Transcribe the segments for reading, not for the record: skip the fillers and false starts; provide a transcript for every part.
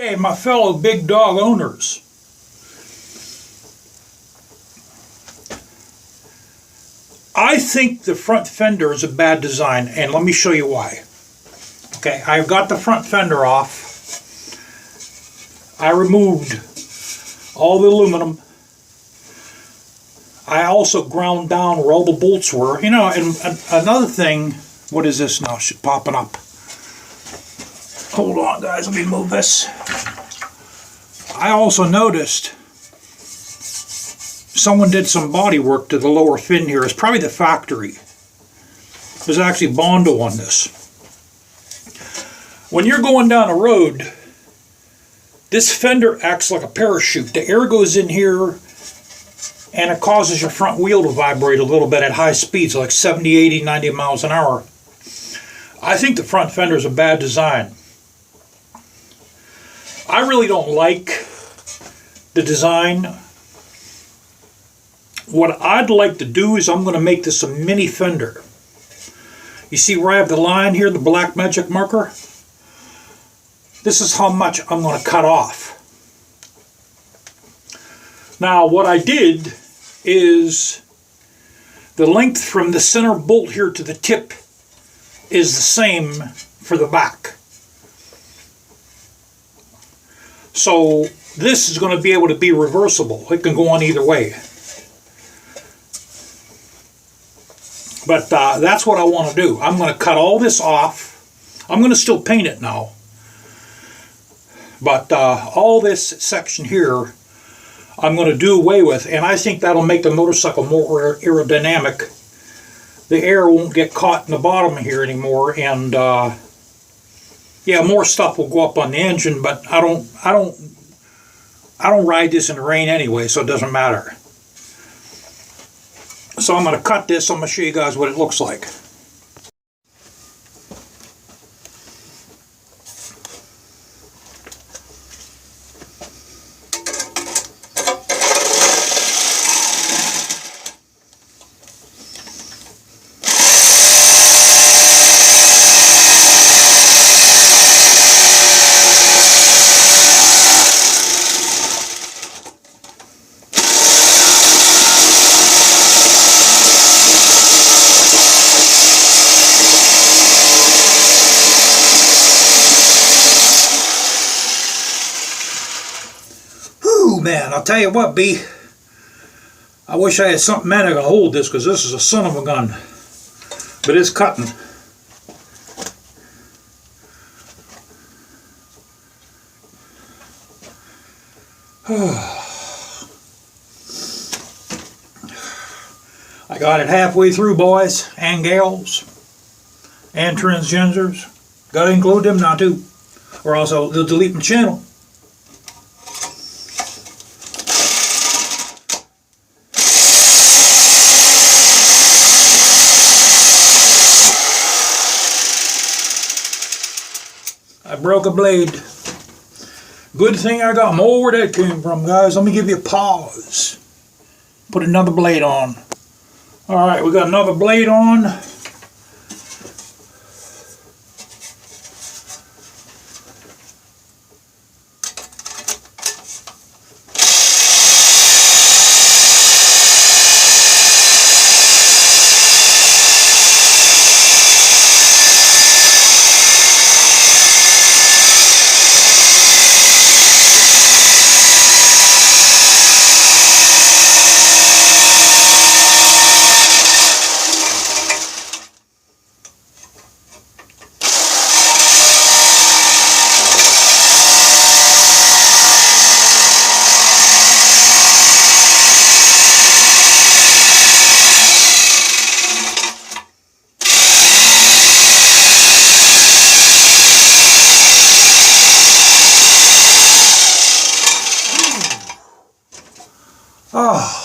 Hey, my fellow big dog owners. I think the front fender is a bad design, and let me show you why. Okay, I've got the front fender off. I removed all the aluminum. I also ground down where all the bolts were. You know, and another thing, what is this now? It's popping up. Hold on, guys, let me move this. I also noticed someone did some body work to the lower fin here. It's probably the factory. There's actually Bondo on this. When you're going down a road, this fender acts like a parachute. The air goes in here and it causes your front wheel to vibrate a little bit at high speeds, like 70, 80, 90 miles an hour. I think the front fender is a bad design. I really don't like the design. What I'd like to do is I'm going to make this a mini fender. You see where I have the line here, the black magic marker? This is how much I'm going to cut off. Now what I did is the length from the center bolt here to the tip is the same for the back. So this is going to be able to be reversible. It can go on either way. But that's what I want to do. I'm going to cut all this off. I'm going to still paint it now. But all this section here, I'm going to do away with. And I think that'll make the motorcycle more aerodynamic. The air won't get caught in the bottom here anymore. And yeah, more stuff will go up on the engine, but I don't ride this in the rain anyway, so it doesn't matter. So I'm going to cut this. I'm going to show you guys what it looks like. Man, I'll tell you what, B. I wish I had something man I could hold this, because this is a son of a gun. But it's cutting. I got it halfway through, boys and gals and transgenders. Got to include them now too, or else they'll delete my channel. I broke a blade. Good thing I got more where that came from, guys. Let me give you a pause. Put another blade on. Alright, we got another blade on. Oh.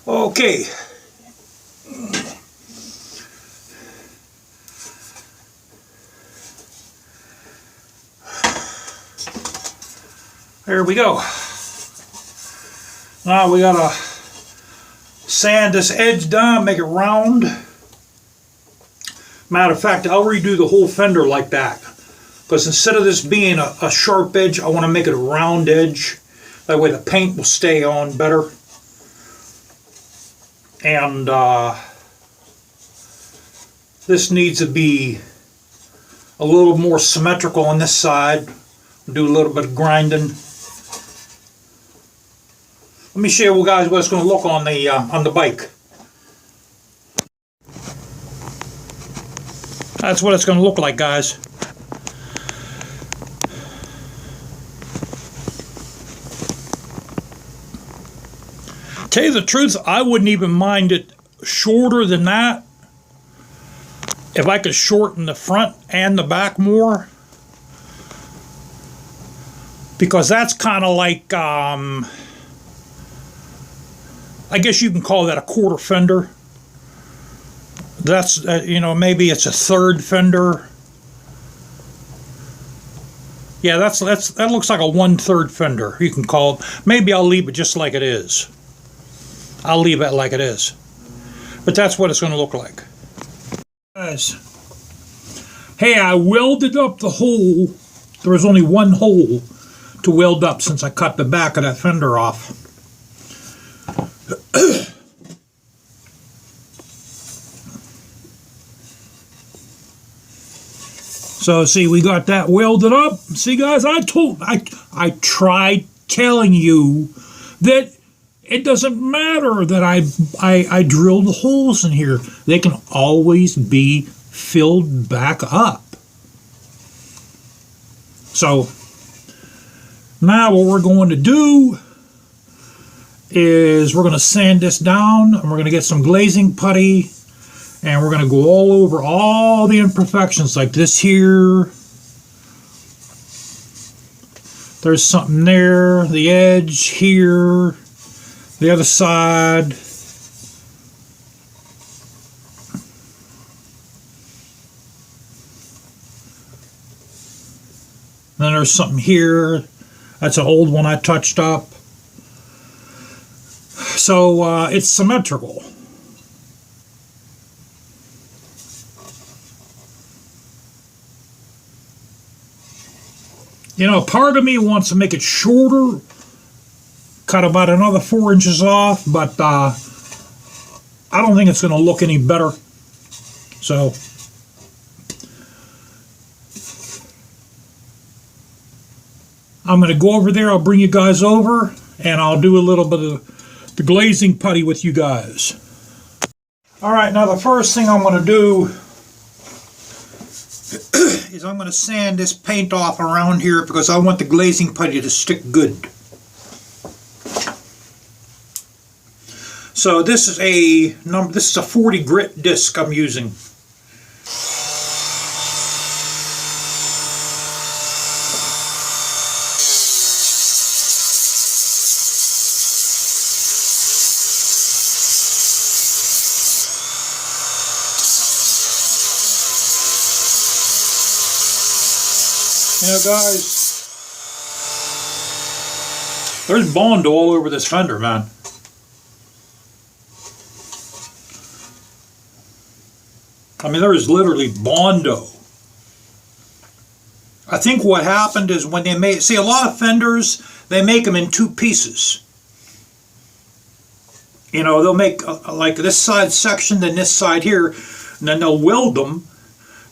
Okay. There we go. Now we gotta sand this edge down, make it round. Matter of fact, I'll redo the whole fender like that. Because instead of this being a sharp edge, I want to make it a round edge. That way the paint will stay on better. And this needs to be a little more symmetrical on this side. Do a little bit of grinding. Let me show you guys what it's going to look on the bike. That's what it's going to look like, guys. Tell you the truth, I wouldn't even mind it shorter than that. If I could shorten the front and the back more. Because that's kind of like, I guess you can call that a quarter fender. That's, you know, maybe it's a third fender. Yeah, that looks like a 1/3 fender, you can call it. Maybe I'll leave it just like it is. I'll leave it like it is. But that's what it's going to look like. Guys, hey, I welded up the hole. There was only one hole to weld up since I cut the back of that fender off. So see, we got that welded up. See, guys, I tried telling you that it doesn't matter that I drilled holes in here. They can always be filled back up. So now what we're going to do is we're going to sand this down, and we're going to get some glazing putty, and we're going to go all over all the imperfections, like this here. There's something there, the edge here, the other side. Then there's something here. That's an old one I touched up. So it's symmetrical. You know, part of me wants to make it shorter, cut about another 4 inches off, but I don't think it's going to look any better. So I'm going to go over there. I'll bring you guys over, and I'll do a little bit of the glazing putty with you guys. All right, now the first thing I'm going to do is I'm going to sand this paint off around here because I want the glazing putty to stick good. So this is a 40 grit disc I'm using. You know, guys, there's Bondo all over this fender, man. I mean, there is literally Bondo. I think what happened is when they made, see, a lot of fenders, they make them in 2 pieces. You know, they'll make like this side section, then this side here, and then they'll weld them,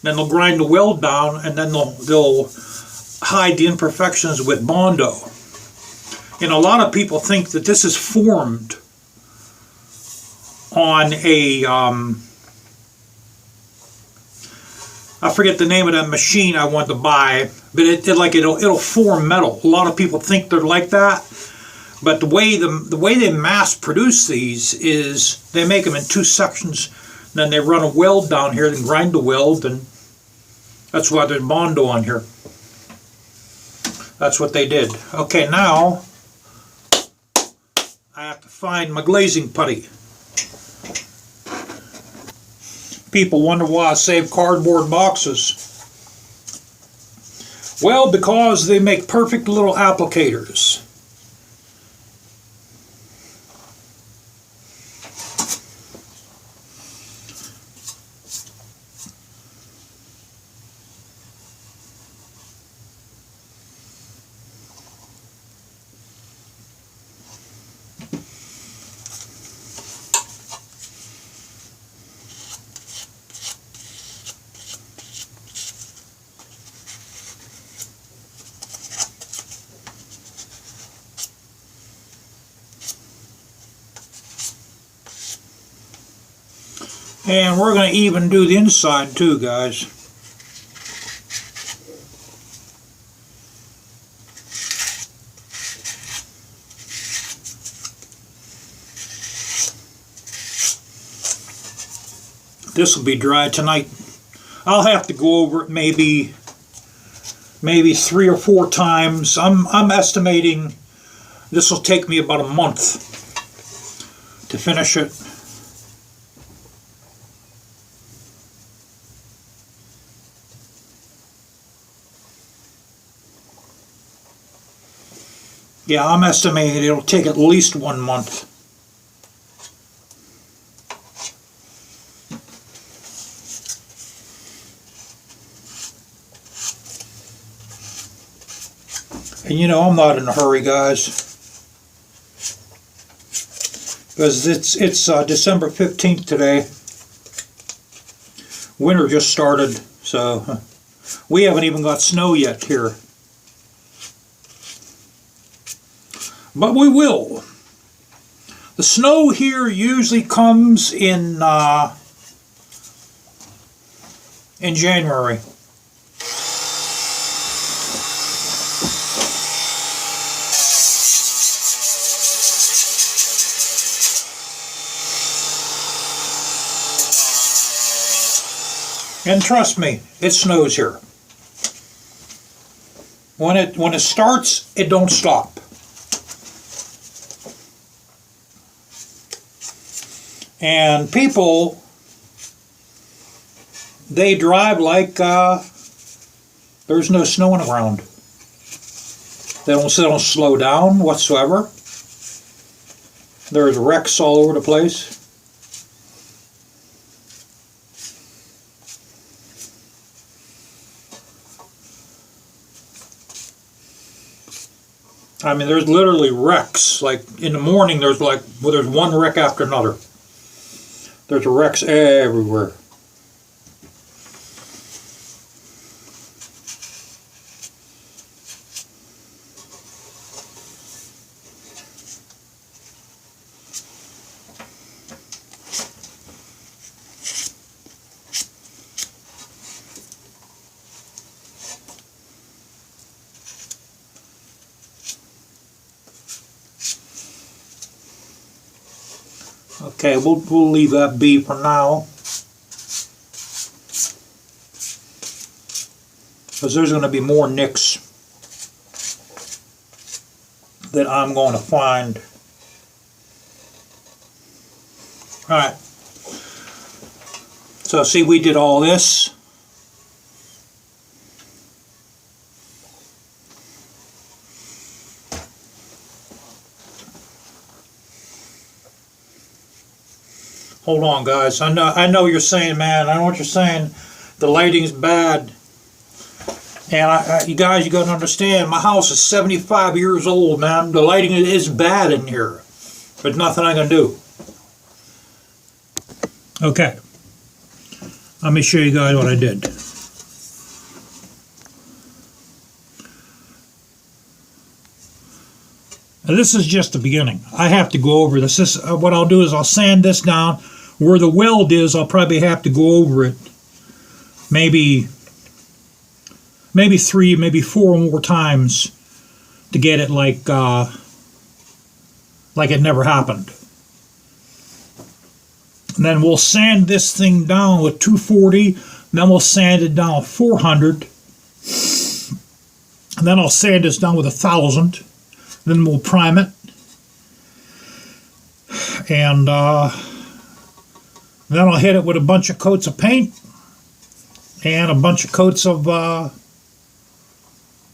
then they'll grind the weld down, and then they'll hide the imperfections with Bondo. You know, a lot of people think that this is formed on a, I forget the name of that machine I want to buy, but it'll form metal. A lot of people think they're like that, but the way they mass produce these is they make them in 2 sections, then they run a weld down here, then grind the weld, and that's why there's Bondo on here. That's what they did. Okay, now I have to find my glazing putty. People wonder why I save cardboard boxes. Well, because they make perfect little applicators. And we're going to even do the inside too, guys. This will be dry tonight. I'll have to go over it maybe 3 or 4 times. I'm estimating this will take me about a month to finish it. Yeah, I'm estimating it'll take at least 1 month. And you know, I'm not in a hurry, guys, because it's December 15th today. Winter just started, so we haven't even got snow yet here. But we will. The snow here usually comes in January. And trust me, it snows here. When it starts, it don't stop. And people, they drive like there's no snow on the ground. They don't slow down whatsoever. There's wrecks all over the place. I mean, there's literally wrecks. Like in the morning, there's one wreck after another. There's wrecks everywhere. Okay, we'll leave that be for now, because there's going to be more nicks that I'm going to find. Alright, so see, we did all this. Hold on, guys. I know you're saying, man, I know what you're saying. The lighting's bad. And you guys, you got to understand, my house is 75 years old, man. The lighting is bad in here. There's nothing I can do. Okay. Let me show you guys what I did. Now, this is just the beginning. I have to go over this. What I'll do is I'll sand this down. Where the weld is, I'll probably have to go over it maybe 3, maybe 4 more times to get it like it never happened. And then we'll sand this thing down with 240. Then we'll sand it down with 400. And then I'll sand this down with 1,000. Then we'll prime it. And then I'll hit it with a bunch of coats of paint and a bunch of coats of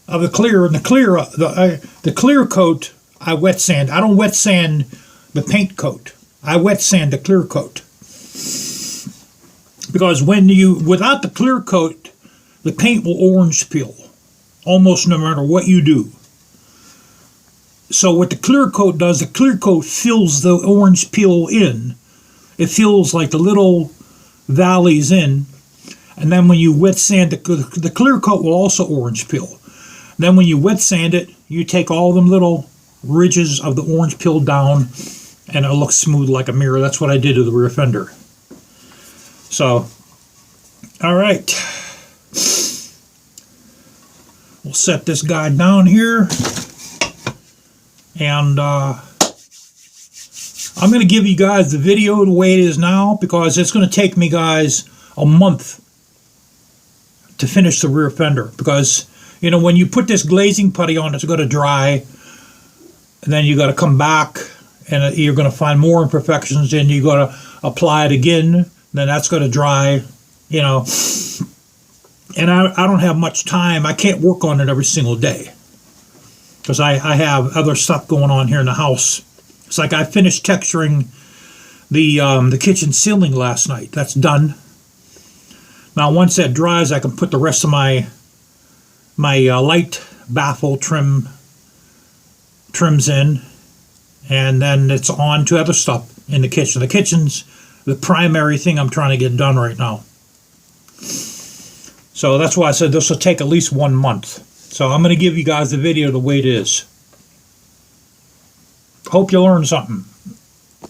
of the clear, and the clear coat I wet sand. I don't wet sand the paint coat. I wet sand the clear coat. Because without the clear coat, the paint will orange peel, almost no matter what you do. So what the clear coat does, the clear coat fills the orange peel in. It fills like the little valleys in. And then when you wet sand, the clear coat will also orange peel. Then when you wet sand it, you take all them little ridges of the orange peel down, and it looks smooth like a mirror. That's what I did to the rear fender. So, all right. We'll set this guy down here. And I'm going to give you guys the video the way it is now, because it's going to take me, guys, a month to finish the rear fender. Because, you know, when you put this glazing putty on, it's going to dry. And then you got to come back, and you're going to find more imperfections. Then you got to apply it again. Then that's going to dry, you know. And I don't have much time. I can't work on it every single day, because I have other stuff going on here in the house. It's like I finished texturing the kitchen ceiling last night. That's done. Now once that dries, I can put the rest of my light baffle trims in, and then it's on to other stuff in the kitchen. The kitchen's the primary thing I'm trying to get done right now. So that's why I said this will take at least 1 month. So I'm going to give you guys the video the way it is. Hope you learned something.